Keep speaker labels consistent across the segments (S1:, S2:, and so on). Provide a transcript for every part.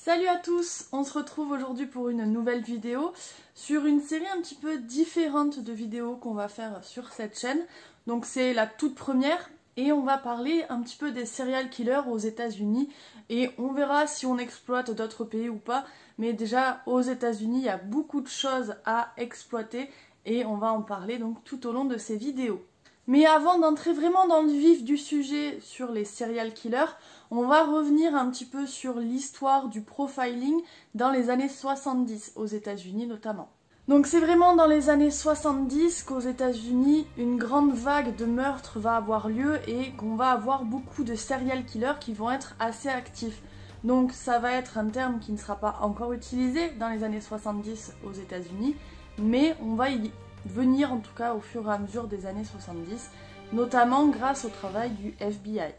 S1: Salut à tous, on se retrouve aujourd'hui pour une nouvelle vidéo sur une série un petit peu différente de vidéos qu'on va faire sur cette chaîne. Donc c'est la toute première et on va parler un petit peu des serial killers aux États-Unis et on verra si on exploite d'autres pays ou pas. Mais déjà aux États-Unis il y a beaucoup de choses à exploiter et on va en parler donc tout au long de ces vidéos. Mais avant d'entrer vraiment dans le vif du sujet sur les serial killers, on va revenir un petit peu sur l'histoire du profiling dans les années 70 aux États-Unis notamment. Donc c'est vraiment dans les années 70 qu'aux États-Unis une grande vague de meurtres va avoir lieu et qu'on va avoir beaucoup de serial killers qui vont être assez actifs. Donc ça va être un terme qui ne sera pas encore utilisé dans les années 70 aux États-Unis, mais on va y venir en tout cas au fur et à mesure des années 70, notamment grâce au travail du FBI.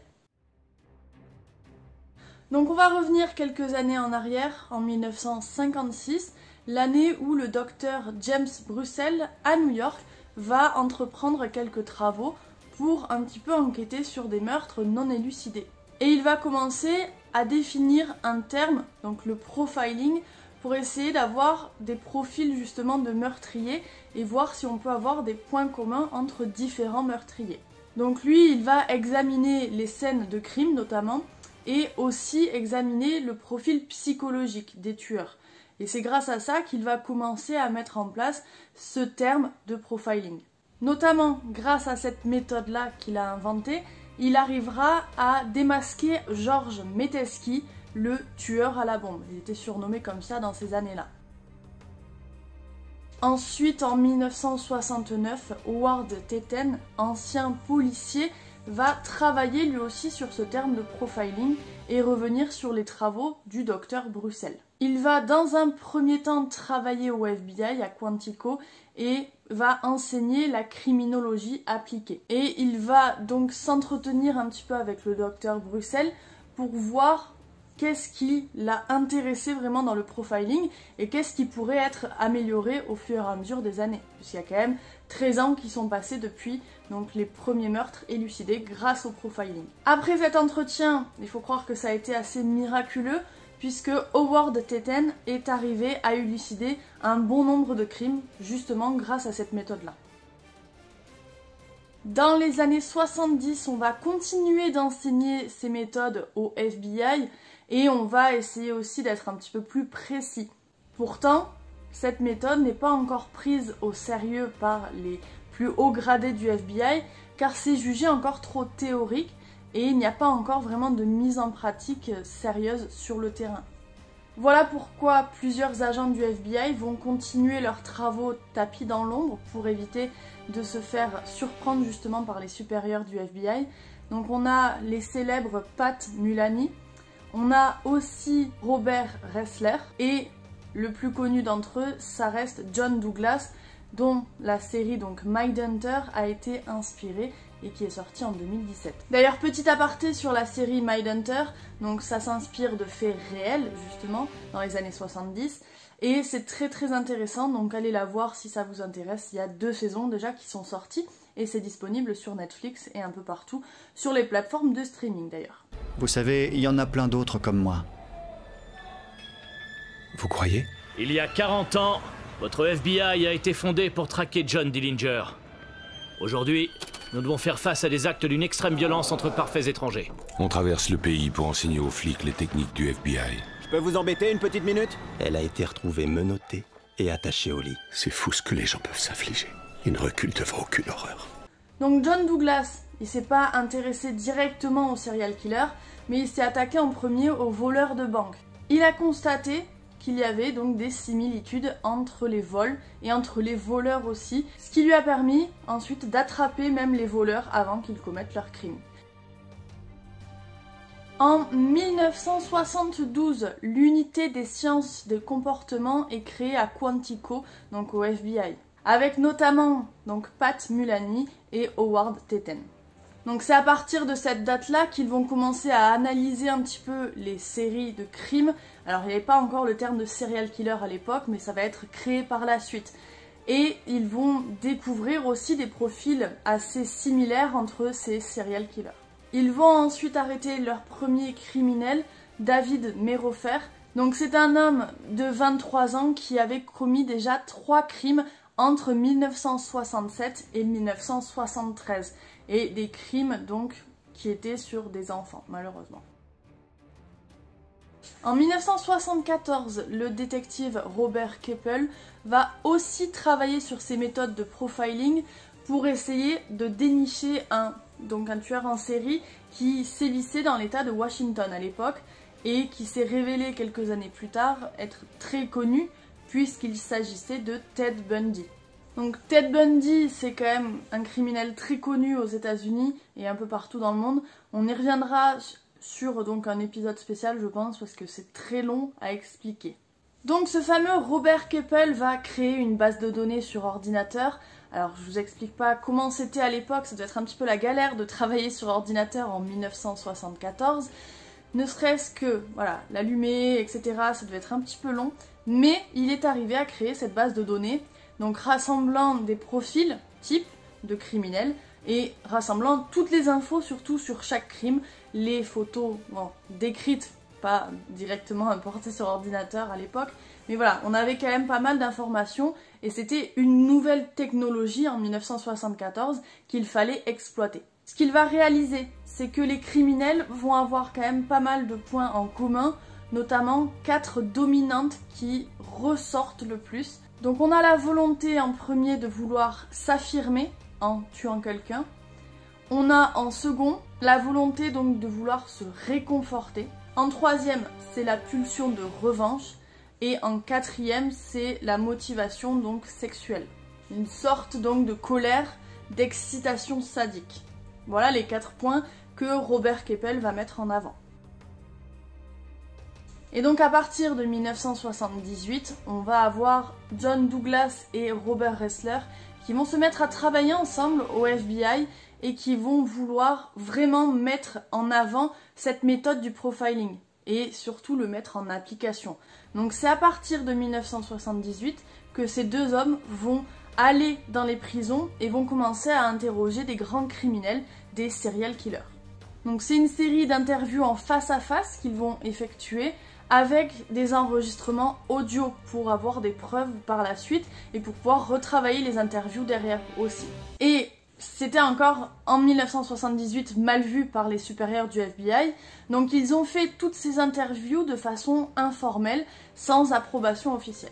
S1: Donc on va revenir quelques années en arrière, en 1956, l'année où le docteur James Brussel à New York va entreprendre quelques travaux pour un petit peu enquêter sur des meurtres non élucidés. Et il va commencer à définir un terme, donc le profiling, pour essayer d'avoir des profils justement de meurtriers et voir si on peut avoir des points communs entre différents meurtriers. Donc lui, il va examiner les scènes de crime notamment et aussi examiner le profil psychologique des tueurs. Et c'est grâce à ça qu'il va commencer à mettre en place ce terme de profiling. Notamment grâce à cette méthode-là qu'il a inventée, il arrivera à démasquer George Metesky, le tueur à la bombe. Il était surnommé comme ça dans ces années-là. Ensuite, en 1969, Howard Teten, ancien policier, va travailler lui aussi sur ce terme de profiling et revenir sur les travaux du docteur Brussel. Il va dans un premier temps travailler au FBI à Quantico et va enseigner la criminologie appliquée. Et il va donc s'entretenir un petit peu avec le docteur Brussel pour voir qu'est-ce qui l'a intéressé vraiment dans le profiling et qu'est-ce qui pourrait être amélioré au fur et à mesure des années. Puisqu'il y a quand même 13 ans qui sont passés depuis donc, les premiers meurtres élucidés grâce au profiling. Après cet entretien, il faut croire que ça a été assez miraculeux puisque Howard Teten est arrivé à élucider un bon nombre de crimes justement grâce à cette méthode-là. Dans les années 70, on va continuer d'enseigner ces méthodes au FBI et on va essayer aussi d'être un petit peu plus précis. Pourtant, cette méthode n'est pas encore prise au sérieux par les plus hauts gradés du FBI car c'est jugé encore trop théorique et il n'y a pas encore vraiment de mise en pratique sérieuse sur le terrain. Voilà pourquoi plusieurs agents du FBI vont continuer leurs travaux tapis dans l'ombre pour éviter de se faire surprendre justement par les supérieurs du FBI. Donc on a les célèbres Pat Mulany, on a aussi Robert Ressler et le plus connu d'entre eux, ça reste John Douglas, dont la série donc Mindhunter a été inspirée et qui est sortie en 2017. D'ailleurs, petit aparté sur la série Mindhunter, donc ça s'inspire de faits réels justement dans les années 70 et c'est très intéressant, donc allez la voir si ça vous intéresse. Il y a 2 saisons déjà qui sont sorties et c'est disponible sur Netflix et un peu partout sur les plateformes de streaming d'ailleurs.
S2: Vous savez, il y en a plein d'autres comme moi.
S3: Vous croyez?
S4: Il y a 40 ans, votre FBI a été fondé pour traquer John Dillinger. Aujourd'hui, nous devons faire face à des actes d'une extrême violence entre parfaits étrangers.
S3: On traverse le pays pour enseigner aux flics les techniques du FBI.
S5: Je peux vous embêter une petite minute?
S6: Elle a été retrouvée menottée et attachée au lit.
S7: C'est fou ce que les gens peuvent s'infliger. Ils ne reculent devant aucune horreur.
S1: Donc John Douglas, il s'est pas intéressé directement aux serial killers, mais il s'est attaqué en premier aux voleurs de banque. Il a constaté qu'il y avait donc des similitudes entre les vols et entre les voleurs aussi, ce qui lui a permis ensuite d'attraper même les voleurs avant qu'ils commettent leurs crimes. En 1972, l'unité des sciences des comportements est créée à Quantico, donc au FBI, avec notamment donc Pat Mulany et Howard Teten. Donc c'est à partir de cette date-là qu'ils vont commencer à analyser un petit peu les séries de crimes. Alors il n'y avait pas encore le terme de serial killer à l'époque, mais ça va être créé par la suite. Et ils vont découvrir aussi des profils assez similaires entre ces serial killers. Ils vont ensuite arrêter leur premier criminel, David Merofer, Donc c'est un homme de 23 ans qui avait commis déjà 3 crimes entre 1967 et 1973. Et des crimes donc qui étaient sur des enfants, malheureusement. En 1974, le détective Robert Keppel va aussi travailler sur ses méthodes de profiling pour essayer de dénicher un tueur en série qui sévissait dans l'état de Washington à l'époque et qui s'est révélé quelques années plus tard être très connu puisqu'il s'agissait de Ted Bundy. Donc Ted Bundy, c'est quand même un criminel très connu aux États-Unis et un peu partout dans le monde. On y reviendra sur donc un épisode spécial, je pense, parce que c'est très long à expliquer. Donc ce fameux Robert Keppel va créer une base de données sur ordinateur. Alors je vous explique pas comment c'était à l'époque, ça doit être un petit peu la galère de travailler sur ordinateur en 1974. Ne serait-ce que, voilà, l'allumer, etc. ça devait être un petit peu long. Mais il est arrivé à créer cette base de données, donc rassemblant des profils types de criminels et rassemblant toutes les infos, surtout sur chaque crime, les photos décrites, pas directement importées sur ordinateur à l'époque, mais voilà, on avait quand même pas mal d'informations et c'était une nouvelle technologie en 1974 qu'il fallait exploiter. Ce qu'il va réaliser, c'est que les criminels vont avoir quand même pas mal de points en commun, notamment 4 dominantes qui ressortent le plus. Donc on a la volonté en premier de vouloir s'affirmer en tuant quelqu'un. On a en second la volonté donc de vouloir se réconforter. En troisième, c'est la pulsion de revanche. Et en quatrième, c'est la motivation donc sexuelle. Une sorte donc de colère, d'excitation sadique. Voilà les 4 points que Robert Keppel va mettre en avant. Et donc à partir de 1978, on va avoir John Douglas et Robert Ressler qui vont se mettre à travailler ensemble au FBI et qui vont vouloir vraiment mettre en avant cette méthode du profiling et surtout le mettre en application. Donc c'est à partir de 1978 que ces deux hommes vont aller dans les prisons et vont commencer à interroger des grands criminels, des serial killers. Donc c'est une série d'interviews en face à face qu'ils vont effectuer avec des enregistrements audio pour avoir des preuves par la suite et pour pouvoir retravailler les interviews derrière aussi. Et c'était encore en 1978 mal vu par les supérieurs du FBI, donc ils ont fait toutes ces interviews de façon informelle, sans approbation officielle.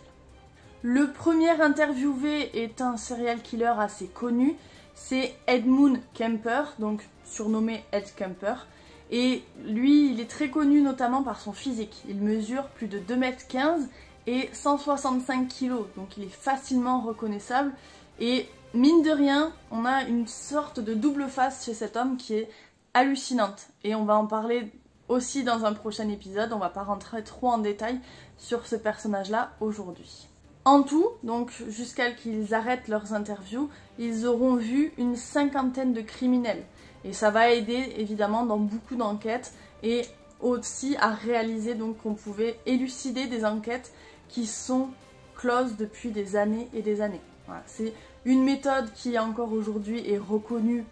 S1: Le premier interviewé est un serial killer assez connu, c'est Edmund Kemper, donc surnommé Ed Kemper. Et lui, il est très connu notamment par son physique. Il mesure plus de 2,15 m et 165 kg, donc il est facilement reconnaissable. Et mine de rien, on a une sorte de double face chez cet homme qui est hallucinante. Et on va en parler aussi dans un prochain épisode, on va pas rentrer trop en détail sur ce personnage-là aujourd'hui. En tout, donc jusqu'à ce qu'ils arrêtent leurs interviews, ils auront vu une 50aine de criminels. Et ça va aider évidemment dans beaucoup d'enquêtes et aussi à réaliser donc qu'on pouvait élucider des enquêtes qui sont closes depuis des années et des années. Voilà, c'est une méthode qui encore aujourd'hui est reconnue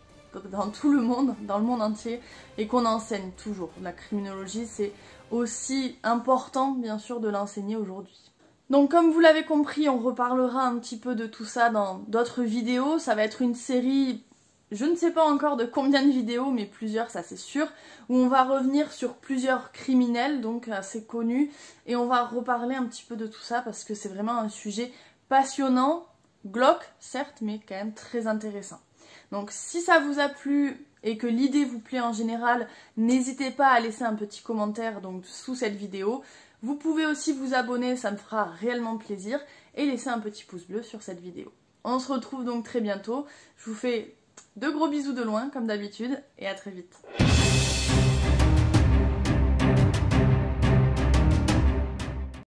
S1: dans tout le monde, dans le monde entier, et qu'on enseigne toujours. La criminologie, c'est aussi important bien sûr de l'enseigner aujourd'hui. Donc comme vous l'avez compris, on reparlera un petit peu de tout ça dans d'autres vidéos. Ça va être une série, je ne sais pas encore de combien de vidéos, mais plusieurs, ça c'est sûr, où on va revenir sur plusieurs criminels, donc assez connus, et on va reparler un petit peu de tout ça parce que c'est vraiment un sujet passionnant, glauque certes, mais quand même très intéressant. Donc si ça vous a plu et que l'idée vous plaît en général, n'hésitez pas à laisser un petit commentaire donc sous cette vidéo. Vous pouvez aussi vous abonner, ça me fera réellement plaisir, et laisser un petit pouce bleu sur cette vidéo. On se retrouve donc très bientôt, je vous fais de gros bisous de loin comme d'habitude, et à très vite.